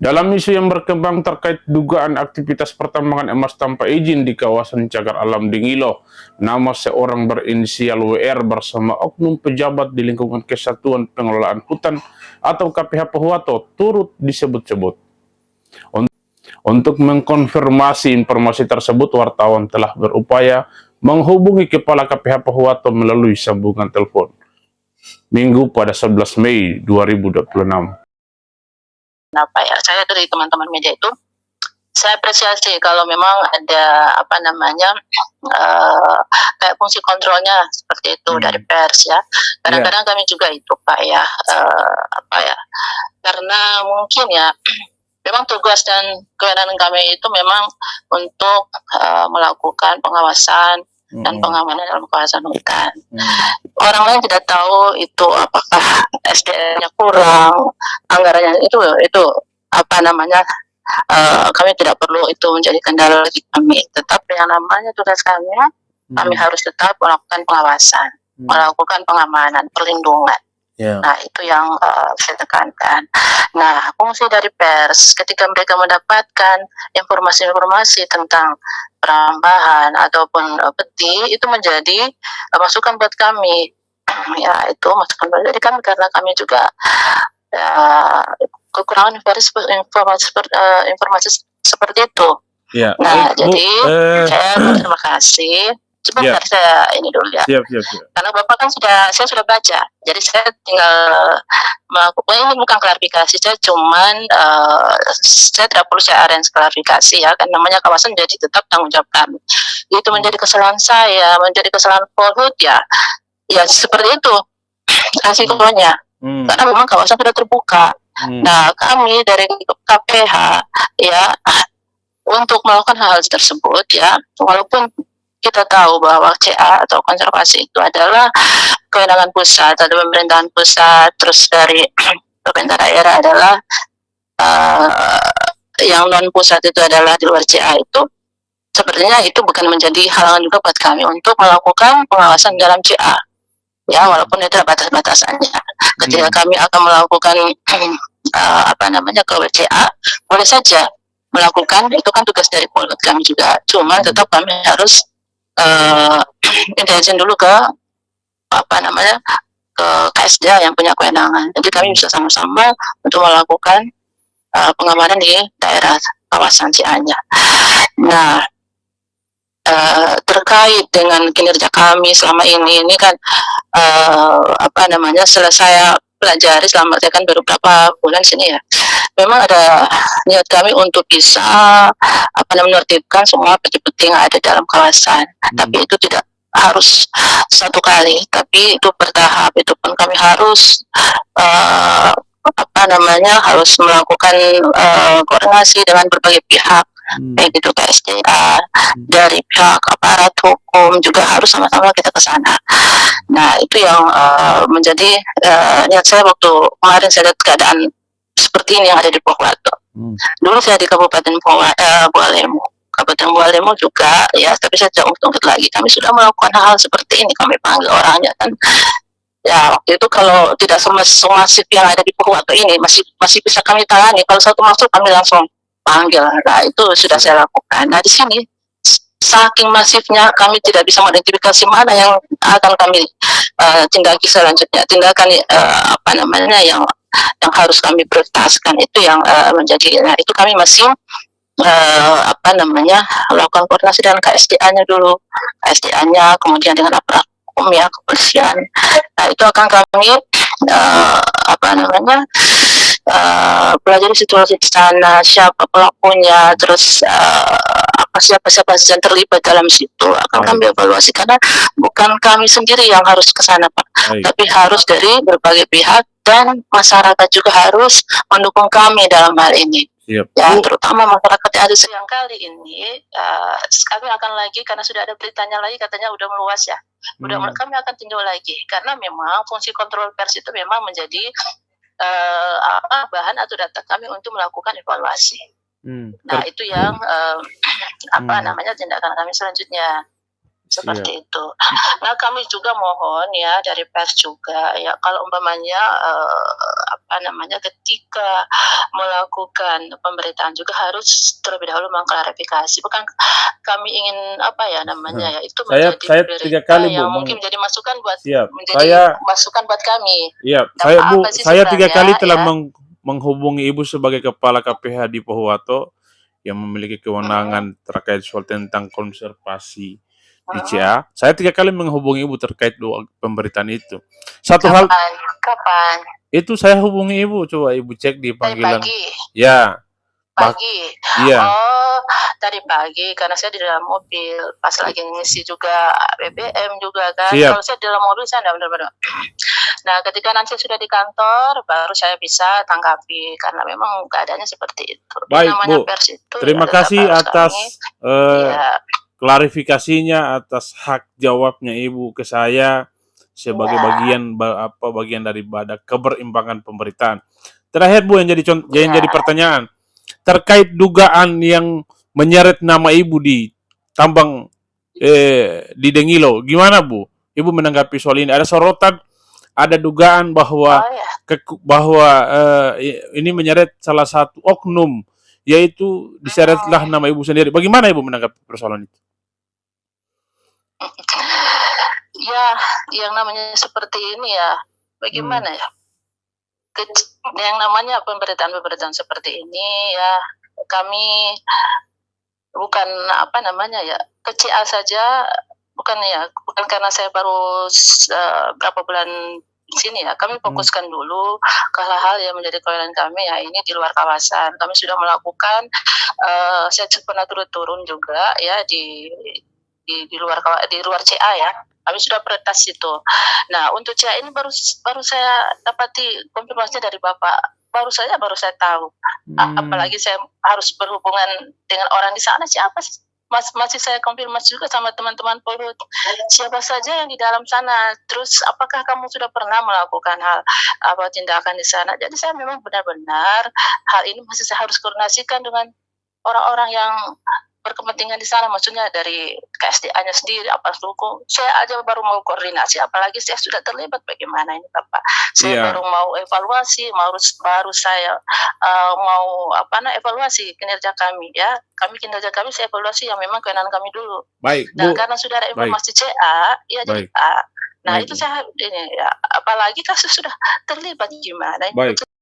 Dalam isu yang berkembang terkait dugaan aktivitas pertambangan emas tanpa izin di kawasan Cagar Alam Dingilo, nama seorang berinisial WR bersama oknum pejabat di lingkungan Kesatuan Pengelolaan Hutan atau KPH Pohuwato turut disebut-sebut. Untuk mengkonfirmasi informasi tersebut, wartawan telah berupaya menghubungi Kepala KPH Pohuwato melalui sambungan telepon Minggu pada 11 Mei 2026. Apa ya, saya dari teman-teman media itu saya apresiasi kalau memang ada kayak fungsi kontrolnya seperti itu dari pers ya. Kadang-kadang kami juga itu Pak ya, karena mungkin ya memang tugas dan kewenangan kami itu memang untuk melakukan pengawasan dan pengamanan dalam kawasan hutan. Orang lain tidak tahu itu apakah SDM-nya kurang, anggarannya itu kami tidak perlu itu menjadi kendala bagi kami. Tetap yang namanya tugas kami harus tetap melakukan pengawasan, melakukan pengamanan, perlindungan. Nah, itu yang saya tekankan. Nah, fungsi dari pers ketika mereka mendapatkan informasi-informasi tentang perambahan ataupun peti, itu menjadi masukan buat kami. Ya, itu masukan buat kami karena kami juga kekurangan informasi seperti itu. Nah, jadi saya berterima kasih. Sebentar saya ini dulu ya. Siap. Karena Bapak kan saya sudah baca. Jadi saya tinggal melakukan ini bukan klarifikasi, saya cuman saya tidak perlu saya arrange klarifikasi ya, kan namanya kawasan jadi tetap tanggung jawab kami. Itu menjadi kesalahan saya, menjadi kesalahan Polhut ya. Ya seperti itu resikonya. Karena memang kawasan sudah terbuka. Nah, kami dari KPH ya untuk melakukan hal tersebut ya, walaupun kita tahu bahwa CA atau konservasi itu adalah kewenangan pusat atau pemerintahan pusat, terus dari pemerintah daerah adalah yang non pusat itu adalah di luar CA itu, sepertinya itu bukan menjadi halangan juga buat kami untuk melakukan pengawasan dalam CA. Ya, walaupun itu ada batas-batasannya. Ketika kami akan melakukan ke WCA, boleh saja melakukan, itu kan tugas dari Polhut kami juga. Cuma tetap kami harus intelijen dulu ke ke KSDA yang punya kewenangan. Jadi kami bisa sama-sama untuk melakukan pengamanan di daerah kawasan Cianjur. Nah, terkait dengan kinerja kami selama ini kan setelah saya pelajari selama saya kan baru beberapa bulan sini ya, memang ada niat kami untuk bisa menertibkan semua peti-peti yang ada dalam kawasan. Tapi itu tidak harus satu kali, tapi itu bertahap. Itu pun kami harus harus melakukan koordinasi dengan berbagai pihak, baik itu KSDA, dari pihak aparat hukum juga harus sama-sama kita ke sana. Nah, itu yang menjadi niat saya waktu kemarin saya lihat keadaan seperti ini yang ada di Pohuwato. Dulu saya di Kabupaten Bualemo. Kabupaten Bualemo juga ya, tapi saya tidak ungkit lagi. Kami sudah melakukan hal seperti ini, kami panggil orangnya kan. Ya, waktu itu kalau tidak semasif yang ada di Pohuwato ini masih bisa kami tangani. Kalau satu masuk kami langsung panggil. Nah, itu sudah saya lakukan. Nah, di sini saking masifnya kami tidak bisa mengidentifikasi mana yang akan kami tindaki selanjutnya. Tindakan yang harus kami prioritaskan itu yang menjadi. Nah, itu kami masih melakukan koordinasi dengan KSDA-nya dulu, KSDA-nya, kemudian dengan aparat hukum ya, kepolisian. Nah, itu akan kami pelajari situasi di sana, siapa pelakunya, terus siapa yang terlibat dalam situ, akan kami evaluasi karena bukan kami sendiri yang harus ke sana Pak, tapi harus dari berbagai pihak dan masyarakat juga harus mendukung kami dalam hal ini. Ya, terutama masyarakat yang ada yang kali ini kami akan lagi karena sudah ada beritanya lagi katanya udah meluas ya. Kami akan tinjau lagi karena memang fungsi kontrol pers itu memang menjadi bahan atau data kami untuk melakukan evaluasi. Nah, itu yang tindakan kami selanjutnya. Siap. seperti itu. Nah, kami juga mohon ya dari pers juga ya, kalau umpamanya ketika melakukan pemberitaan juga harus terlebih dahulu mengklarifikasi. Bukan kami ingin Nah, itu saya menjadi saya 3 berita kali Bu yang mungkin menjadi masukan siap. menjadi masukan buat kami. Iya, Dampak apa sih saya 3 kali sebenarnya telah ya? menghubungi Ibu sebagai Kepala KPH di Pohuwato yang memiliki Mm, kewenangan terkait soal tentang konservasi di mm. CA. Saya 3 kali menghubungi Ibu terkait pemberitaan itu. Satu hal Kapan? Kapan? itu saya hubungi Ibu, coba Ibu cek di Tadi panggilan. pagi. Ya, bak Pagi. iya, Oh, tadi pagi karena saya di dalam mobil pas lagi ngisi juga BBM juga kan. siap. Kalau saya di dalam mobil saya enggak benar-benar. Nah, ketika nanti sudah di kantor baru saya bisa tanggapi karena memang keadaannya seperti itu. Yang Baik, namanya Bu. pers itu ya Terima tetap kasih harus kami atas eh, ya klarifikasinya, atas hak jawabnya Ibu ke saya sebagai ya bagian daripada keberimbangan pemberitaan. Terakhir Bu, yang jadi ya. pertanyaan terkait dugaan yang menyeret nama Ibu di tambang di Dengilo, gimana Bu? Ibu menanggapi soal ini? Ada sorotan, ada dugaan bahwa Oh ya. bahwa ini menyeret salah satu oknum, yaitu diseretlah nama Ibu sendiri. Bagaimana Ibu menanggapi persoalan itu? Ya, yang namanya seperti ini ya. Hmm. Bagaimana ya? Yang namanya pemberitaan-pemberitaan seperti ini ya kami bukan ke CA saja, bukan karena saya baru berapa bulan di sini ya, kami fokuskan dulu ke hal-hal yang menjadi kewenangan kami ya, ini di luar kawasan. Kami sudah melakukan, saya pernah turun juga ya di luar CA ya. Kami sudah prioritas itu. Nah, untuk CA ini baru saya dapati konfirmasinya dari Bapak. Baru saya tahu. Apalagi saya harus berhubungan dengan orang di sana, siapa sih? Masih saya konfirmasi juga sama teman-teman Polhut. Siapa saja yang di dalam sana? Terus apakah kamu sudah pernah melakukan tindakan di sana? Jadi saya memang benar-benar hal ini masih saya harus koordinasikan dengan orang-orang yang berkepentingan di sana, maksudnya dari KSDA-nya sendiri, apa suku. Saya aja baru mau koordinasi, apalagi saya sudah terlibat. Bagaimana ini Bapak? Saya baru mau evaluasi, baru saya mau evaluasi kinerja kami ya. Kinerja kami saya evaluasi yang memang kewenangan kami dulu. Baik, Nah, Bu. karena sudah ada Baik. informasi CA, ya jadi Baik. A. Nah, Baik, itu Bu. saya ini ya, apalagi kasus sudah terlibat gimana? Baik.